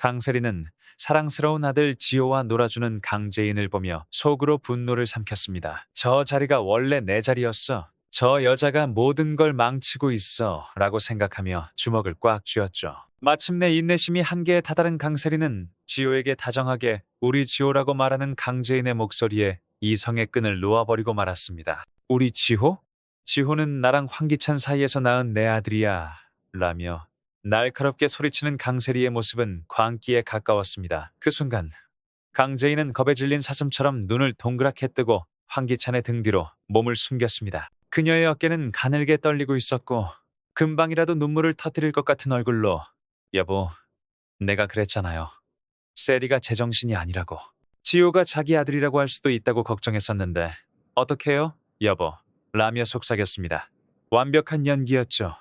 강세리는 사랑스러운 아들 지호와 놀아주는 강재인을 보며 속으로 분노를 삼켰습니다. 저 자리가 원래 내 자리였어. 저 여자가 모든 걸 망치고 있어 라고 생각하며 주먹을 꽉 쥐었죠. 마침내 인내심이 한계에 다다른 강세리는 지호에게 다정하게 우리 지호라고 말하는 강재인의 목소리에 이성의 끈을 놓아버리고 말았습니다. 우리 지호? 지호는 나랑 황기찬 사이에서 낳은 내 아들이야 라며 날카롭게 소리치는 강세리의 모습은 광기에 가까웠습니다. 그 순간 강재인은 겁에 질린 사슴처럼 눈을 동그랗게 뜨고 황기찬의 등 뒤로 몸을 숨겼습니다. 그녀의 어깨는 가늘게 떨리고 있었고 금방이라도 눈물을 터뜨릴 것 같은 얼굴로 여보, 내가 그랬잖아요. 세리가 제정신이 아니라고. 지호가 자기 아들이라고 할 수도 있다고 걱정했었는데 어떡해요, 여보? 라며 속삭였습니다. 완벽한 연기였죠.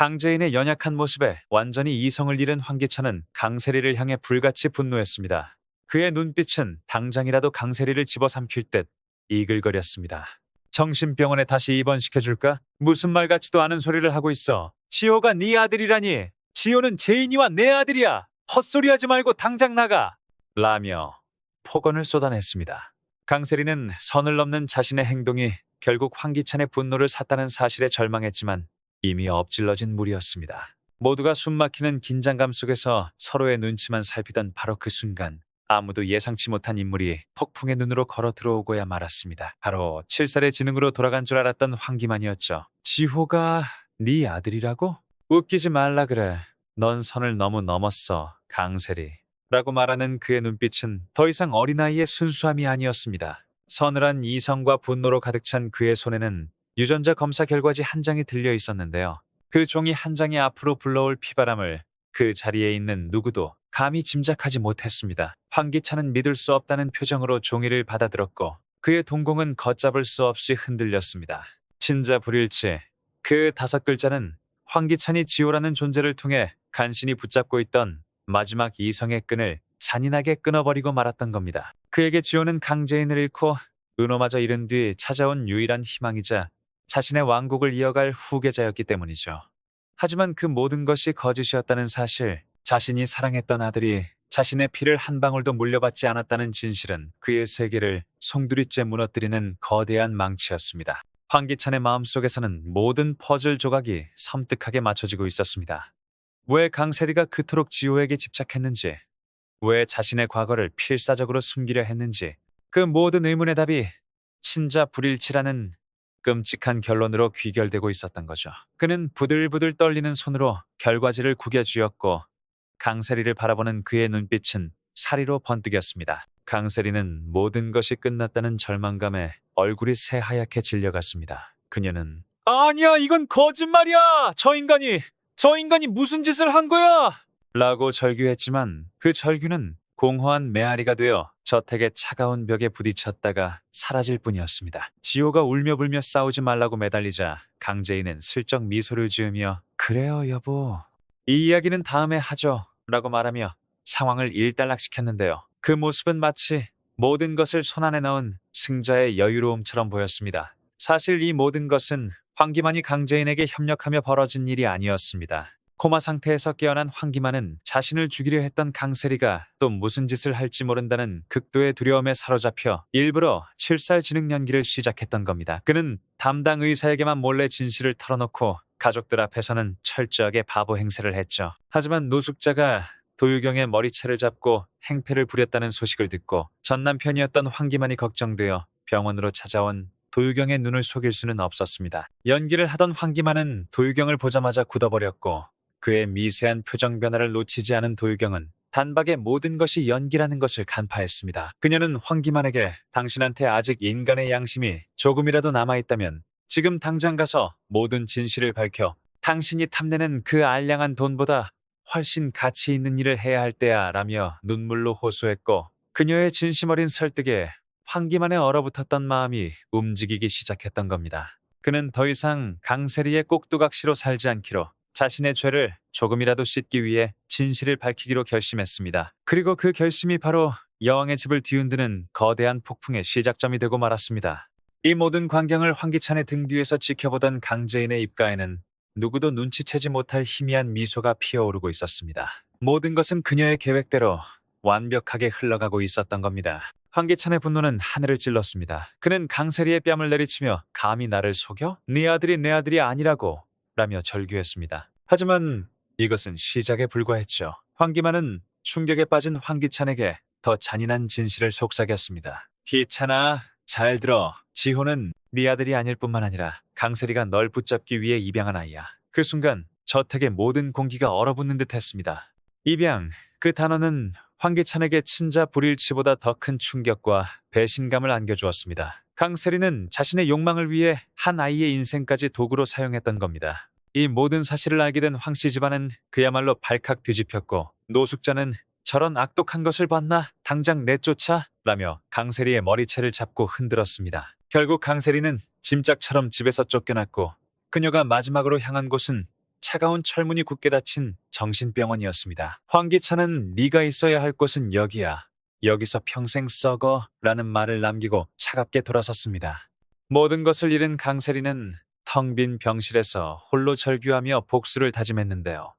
강재인의 연약한 모습에 완전히 이성을 잃은 황기찬은 강세리를 향해 불같이 분노했습니다. 그의 눈빛은 당장이라도 강세리를 집어삼킬 듯 이글거렸습니다. 정신병원에 다시 입원시켜줄까? 무슨 말 같지도 않은 소리를 하고 있어. 지호가 네 아들이라니. 지호는 제인이와 내 아들이야. 헛소리하지 말고 당장 나가. 라며 폭언을 쏟아냈습니다. 강세리는 선을 넘는 자신의 행동이 결국 황기찬의 분노를 샀다는 사실에 절망했지만 이미 엎질러진 물이었습니다. 모두가 숨막히는 긴장감 속에서 서로의 눈치만 살피던 바로 그 순간 아무도 예상치 못한 인물이 폭풍의 눈으로 걸어 들어오고야 말았습니다. 바로 7살의 지능으로 돌아간 줄 알았던 황기만이었죠. 지호가 네 아들이라고? 웃기지 말라 그래. 넌 선을 너무 넘었어, 강세리. 라고 말하는 그의 눈빛은 더 이상 어린아이의 순수함이 아니었습니다. 서늘한 이성과 분노로 가득 찬 그의 손에는 유전자 검사 결과지 한 장이 들려 있었는데요. 그 종이 한 장이 앞으로 불러올 피바람을 그 자리에 있는 누구도 감히 짐작하지 못했습니다. 황기찬은 믿을 수 없다는 표정으로 종이를 받아들었고 그의 동공은 걷잡을 수 없이 흔들렸습니다. 진자 불일치. 그 5글자는 황기찬이 지호라는 존재를 통해 간신히 붙잡고 있던 마지막 이성의 끈을 잔인하게 끊어버리고 말았던 겁니다. 그에게 지호는 강재인을 잃고 은호마저 잃은 뒤 찾아온 유일한 희망이자 자신의 왕국을 이어갈 후계자였기 때문이죠. 하지만 그 모든 것이 거짓이었다는 사실, 자신이 사랑했던 아들이 자신의 피를 한 방울도 물려받지 않았다는 진실은 그의 세계를 송두리째 무너뜨리는 거대한 망치였습니다. 황기찬의 마음속에서는 모든 퍼즐 조각이 섬뜩하게 맞춰지고 있었습니다. 왜 강세리가 그토록 지호에게 집착했는지, 왜 자신의 과거를 필사적으로 숨기려 했는지, 그 모든 의문의 답이 친자 불일치라는 끔찍한 결론으로 귀결되고 있었던 거죠. 그는 부들부들 떨리는 손으로 결과지를 구겨쥐었고 강세리를 바라보는 그의 눈빛은 사리로 번뜩였습니다. 강세리는 모든 것이 끝났다는 절망감에 얼굴이 새하얗게 질려갔습니다. 그녀는 아니야, 이건 거짓말이야. 저 인간이 무슨 짓을 한 거야? 라고 절규했지만 그 절규는 공허한 메아리가 되어 저택의 차가운 벽에 부딪혔다가 사라질 뿐이었습니다. 지호가 울며 불며 싸우지 말라고 매달리자 강재인은 슬쩍 미소를 지으며 그래요 여보, 이 이야기는 다음에 하죠 라고 말하며 상황을 일단락시켰는데요. 그 모습은 마치 모든 것을 손안에 넣은 승자의 여유로움처럼 보였습니다. 사실 이 모든 것은 황기만이 강재인에게 협력하며 벌어진 일이 아니었습니다. 코마 상태에서 깨어난 황기만은 자신을 죽이려 했던 강세리가 또 무슨 짓을 할지 모른다는 극도의 두려움에 사로잡혀 일부러 7살 지능 연기를 시작했던 겁니다. 그는 담당 의사에게만 몰래 진실을 털어놓고 가족들 앞에서는 철저하게 바보 행세를 했죠. 하지만 노숙자가 도유경의 머리채를 잡고 행패를 부렸다는 소식을 듣고 전 남편이었던 황기만이 걱정되어 병원으로 찾아온 도유경의 눈을 속일 수는 없었습니다. 연기를 하던 황기만은 도유경을 보자마자 굳어버렸고 그의 미세한 표정 변화를 놓치지 않은 도유경은 단박에 모든 것이 연기라는 것을 간파했습니다. 그녀는 황기만에게 당신한테 아직 인간의 양심이 조금이라도 남아있다면 지금 당장 가서 모든 진실을 밝혀 당신이 탐내는 그 알량한 돈보다 훨씬 가치 있는 일을 해야 할 때야 라며 눈물로 호소했고 그녀의 진심 어린 설득에 황기만의 얼어붙었던 마음이 움직이기 시작했던 겁니다. 그는 더 이상 강세리의 꼭두각시로 살지 않기로 자신의 죄를 조금이라도 씻기 위해 진실을 밝히기로 결심했습니다. 그리고 그 결심이 바로 여왕의 집을 뒤흔드는 거대한 폭풍의 시작점이 되고 말았습니다. 이 모든 광경을 황기찬의 등 뒤에서 지켜보던 강재인의 입가에는 누구도 눈치채지 못할 희미한 미소가 피어오르고 있었습니다. 모든 것은 그녀의 계획대로 완벽하게 흘러가고 있었던 겁니다. 황기찬의 분노는 하늘을 찔렀습니다. 그는 강세리의 뺨을 내리치며 감히 나를 속여? 네 아들이 내 아들이 아니라고 라며 절규했습니다. 하지만 이것은 시작에 불과했죠. 황기만은 충격에 빠진 황기찬에게 더 잔인한 진실을 속삭였습니다. 기찬아, 잘 들어. 지호는 네 아들이 아닐 뿐만 아니라 강세리가 널 붙잡기 위해 입양한 아이야. 그 순간 저택의 모든 공기가 얼어붙는 듯 했습니다. 입양, 그 단어는 황기찬에게 친자 불일치보다 더 큰 충격과 배신감을 안겨주었습니다. 강세리는 자신의 욕망을 위해 한 아이의 인생까지 도구로 사용했던 겁니다. 이 모든 사실을 알게 된 황씨 집안은 그야말로 발칵 뒤집혔고 노숙자는 저런 악독한 것을 봤나? 당장 내쫓아! 라며 강세리의 머리채를 잡고 흔들었습니다. 결국 강세리는 짐짝처럼 집에서 쫓겨났고 그녀가 마지막으로 향한 곳은 차가운 철문이 굳게 닫힌 정신병원이었습니다. 황기찬은 네가 있어야 할 곳은 여기야. 여기서 평생 썩어 라는 말을 남기고 차갑게 돌아섰습니다. 모든 것을 잃은 강세리는 텅 빈 병실에서 홀로 절규하며 복수를 다짐했는데요.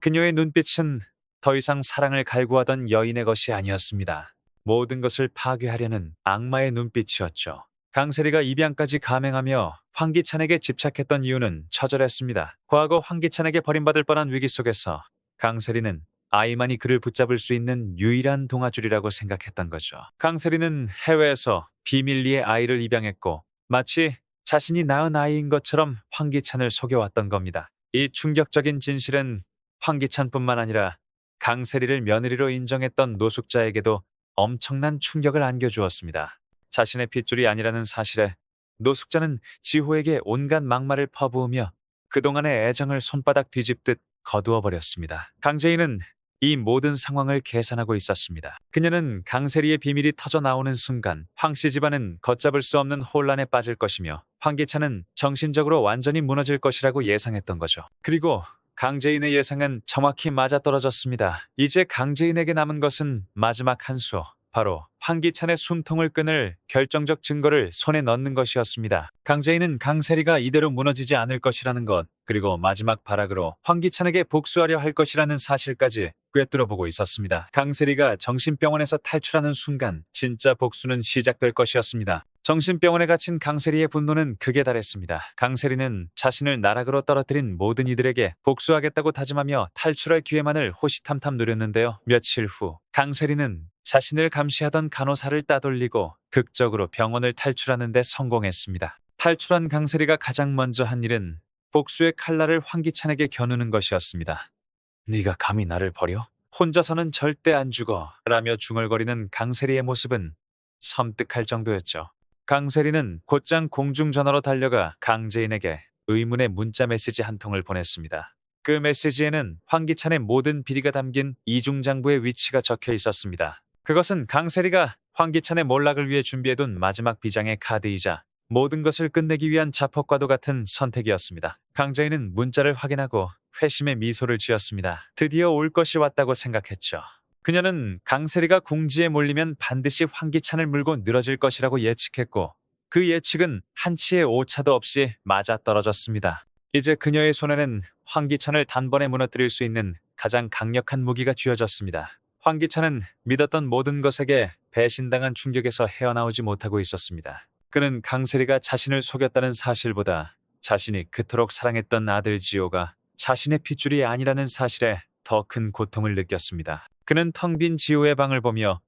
그녀의 눈빛은 더 이상 사랑을 갈구하던 여인의 것이 아니었습니다. 모든 것을 파괴하려는 악마의 눈빛이었죠. 강세리가 입양까지 감행하며 황기찬에게 집착했던 이유는 처절했습니다. 과거 황기찬에게 버림받을 뻔한 위기 속에서 강세리는 아이만이 그를 붙잡을 수 있는 유일한 동아줄이라고 생각했던 거죠. 강세리는 해외에서 비밀리에 아이를 입양했고 마치 자신이 낳은 아이인 것처럼 황기찬을 속여왔던 겁니다. 이 충격적인 진실은 황기찬뿐만 아니라 강세리를 며느리로 인정했던 노숙자에게도 엄청난 충격을 안겨주었습니다. 자신의 핏줄이 아니라는 사실에 노숙자는 지호에게 온갖 막말을 퍼부으며 그동안의 애정을 손바닥 뒤집듯 거두어버렸습니다. 강재인은 이 모든 상황을 계산하고 있었습니다. 그녀는 강세리의 비밀이 터져나오는 순간 황씨 집안은 걷잡을 수 없는 혼란에 빠질 것이며 황기찬은 정신적으로 완전히 무너질 것이라고 예상했던 거죠. 그리고 강재인의 예상은 정확히 맞아떨어졌습니다. 이제 강재인에게 남은 것은 마지막 한 수, 바로 황기찬의 숨통을 끊을 결정적 증거를 손에 넣는 것이었습니다. 강재인은 강세리가 이대로 무너지지 않을 것이라는 것, 그리고 마지막 발악으로 황기찬에게 복수하려 할 것이라는 사실까지 꿰뚫어보고 있었습니다. 강세리가 정신병원에서 탈출하는 순간 진짜 복수는 시작될 것이었습니다. 정신병원에 갇힌 강세리의 분노는 극에 달했습니다. 강세리는 자신을 나락으로 떨어뜨린 모든 이들에게 복수하겠다고 다짐하며 탈출할 기회만을 호시탐탐 누렸는데요. 며칠 후 강세리는 자신을 감시하던 간호사를 따돌리고 극적으로 병원을 탈출하는 데 성공했습니다. 탈출한 강세리가 가장 먼저 한 일은 복수의 칼날을 황기찬에게 겨누는 것이었습니다. 네가 감히 나를 버려? 혼자서는 절대 안 죽어 라며 중얼거리는 강세리의 모습은 섬뜩할 정도였죠. 강세리는 곧장 공중전화로 달려가 강재인에게 의문의 문자 메시지 한 통을 보냈습니다. 그 메시지에는 황기찬의 모든 비리가 담긴 이중장부의 위치가 적혀 있었습니다. 그것은 강세리가 황기찬의 몰락을 위해 준비해둔 마지막 비장의 카드이자 모든 것을 끝내기 위한 자폭과도 같은 선택이었습니다. 강재인은 문자를 확인하고 회심의 미소를 지었습니다. 드디어 올 것이 왔다고 생각했죠. 그녀는 강세리가 궁지에 몰리면 반드시 황기찬을 물고 늘어질 것이라고 예측했고 그 예측은 한치의 오차도 없이 맞아떨어졌습니다. 이제 그녀의 손에는 황기찬을 단번에 무너뜨릴 수 있는 가장 강력한 무기가 쥐어졌습니다. 황기찬은 믿었던 모든 것에게 배신당한 충격에서 헤어나오지 못하고 있었습니다. 그는 강세리가 자신을 속였다는 사실보다 자신이 그토록 사랑했던 아들 지호가 자신의 핏줄이 아니라는 사실에 더 큰 고통을 느꼈습니다. 그는 텅 빈 지호의 방을 보며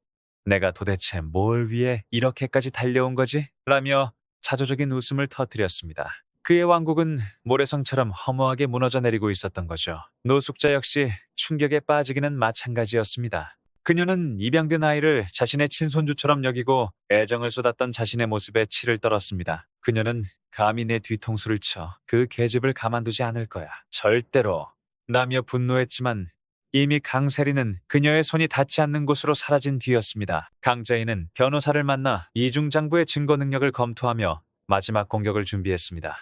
내가 도대체 뭘 위해 이렇게까지 달려온 거지? 라며 자조적인 웃음을 터뜨렸습니다. 그의 왕국은 모래성처럼 허무하게 무너져 내리고 있었던 거죠. 노숙자 역시 충격에 빠지기는 마찬가지였습니다. 그녀는 입양된 아이를 자신의 친손주처럼 여기고 애정을 쏟았던 자신의 모습에 치를 떨었습니다. 그녀는 감히 내 뒤통수를 쳐 그 계집을 가만두지 않을 거야. 절대로. 라며 분노했지만 이미 강세리는 그녀의 손이 닿지 않는 곳으로 사라진 뒤였습니다. 강재인은 변호사를 만나 이중장부의 증거 능력을 검토하며 마지막 공격을 준비했습니다.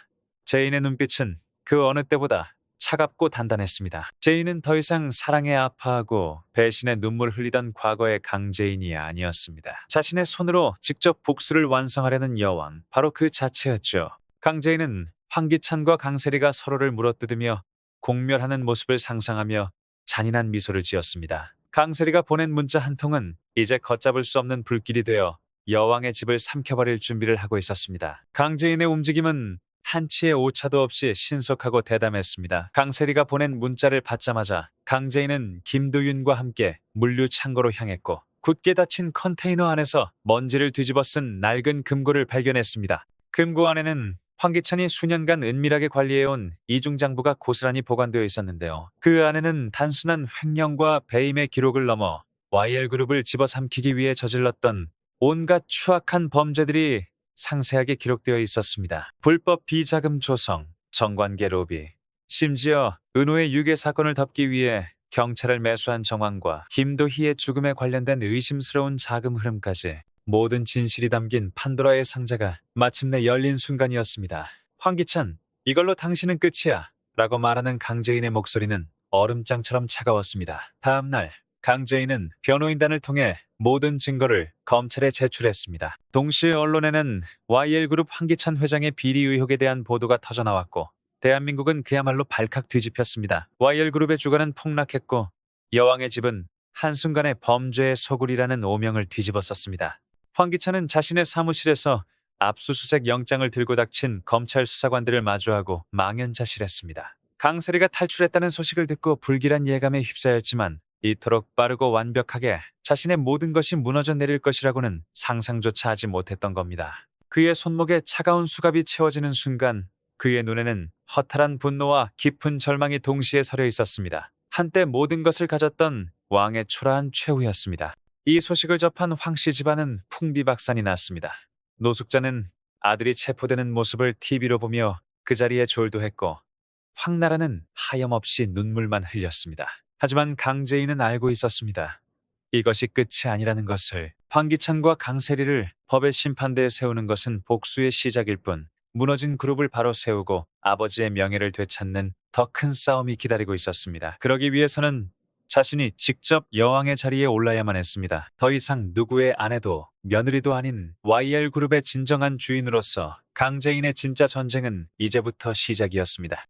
제인의 눈빛은 그 어느 때보다 차갑고 단단했습니다. 제인은 더 이상 사랑에 아파하고 배신의 눈물 흘리던 과거의 강재인이 아니었습니다. 자신의 손으로 직접 복수를 완성하려는 여왕, 바로 그 자체였죠. 강재인은 황기찬과 강세리가 서로를 물어뜯으며 공멸하는 모습을 상상하며 잔인한 미소를 지었습니다. 강세리가 보낸 문자 한 통은 이제 걷잡을 수 없는 불길이 되어 여왕의 집을 삼켜버릴 준비를 하고 있었습니다. 강재인의 움직임은 한치의 오차도 없이 신속하고 대담했습니다. 강세리가 보낸 문자를 받자마자 강재인은 김도윤과 함께 물류 창고로 향했고 굳게 닫힌 컨테이너 안에서 먼지를 뒤집어 쓴 낡은 금고를 발견했습니다. 금고 안에는 황기찬이 수년간 은밀하게 관리해온 이중장부가 고스란히 보관되어 있었는데요. 그 안에는 단순한 횡령과 배임의 기록을 넘어 YL그룹을 집어삼키기 위해 저질렀던 온갖 추악한 범죄들이 상세하게 기록되어 있었습니다. 불법 비자금 조성, 정관계 로비, 심지어 은호의 유괴 사건을 덮기 위해 경찰을 매수한 정황과 김도희의 죽음에 관련된 의심스러운 자금 흐름까지 모든 진실이 담긴 판도라의 상자가 마침내 열린 순간이었습니다. 황기찬, 이걸로 당신은 끝이야 라고 말하는 강재인의 목소리는 얼음장처럼 차가웠습니다. 다음 날 강재인은 변호인단을 통해 모든 증거를 검찰에 제출했습니다. 동시에 언론에는 YL그룹 황기찬 회장의 비리 의혹에 대한 보도가 터져나왔고 대한민국은 그야말로 발칵 뒤집혔습니다. YL그룹의 주가는 폭락했고 여왕의 집은 한순간에 범죄의 소굴이라는 오명을 뒤집었었습니다. 황기찬은 자신의 사무실에서 압수수색 영장을 들고 닥친 검찰 수사관들을 마주하고 망연자실했습니다. 강세리가 탈출했다는 소식을 듣고 불길한 예감에 휩싸였지만 이토록 빠르고 완벽하게 자신의 모든 것이 무너져 내릴 것이라고는 상상조차 하지 못했던 겁니다. 그의 손목에 차가운 수갑이 채워지는 순간 그의 눈에는 허탈한 분노와 깊은 절망이 동시에 서려 있었습니다. 한때 모든 것을 가졌던 왕의 초라한 최후였습니다. 이 소식을 접한 황씨 집안은 풍비박산이 났습니다. 노숙자는 아들이 체포되는 모습을 TV로 보며 그 자리에 졸도했고 황나라는 하염없이 눈물만 흘렸습니다. 하지만 강재인은 알고 있었습니다. 이것이 끝이 아니라는 것을. 황기찬과 강세리를 법의 심판대에 세우는 것은 복수의 시작일 뿐 무너진 그룹을 바로 세우고 아버지의 명예를 되찾는 더 큰 싸움이 기다리고 있었습니다. 그러기 위해서는 자신이 직접 여왕의 자리에 올라야만 했습니다. 더 이상 누구의 아내도 며느리도 아닌 YL그룹의 진정한 주인으로서 강재인의 진짜 전쟁은 이제부터 시작이었습니다.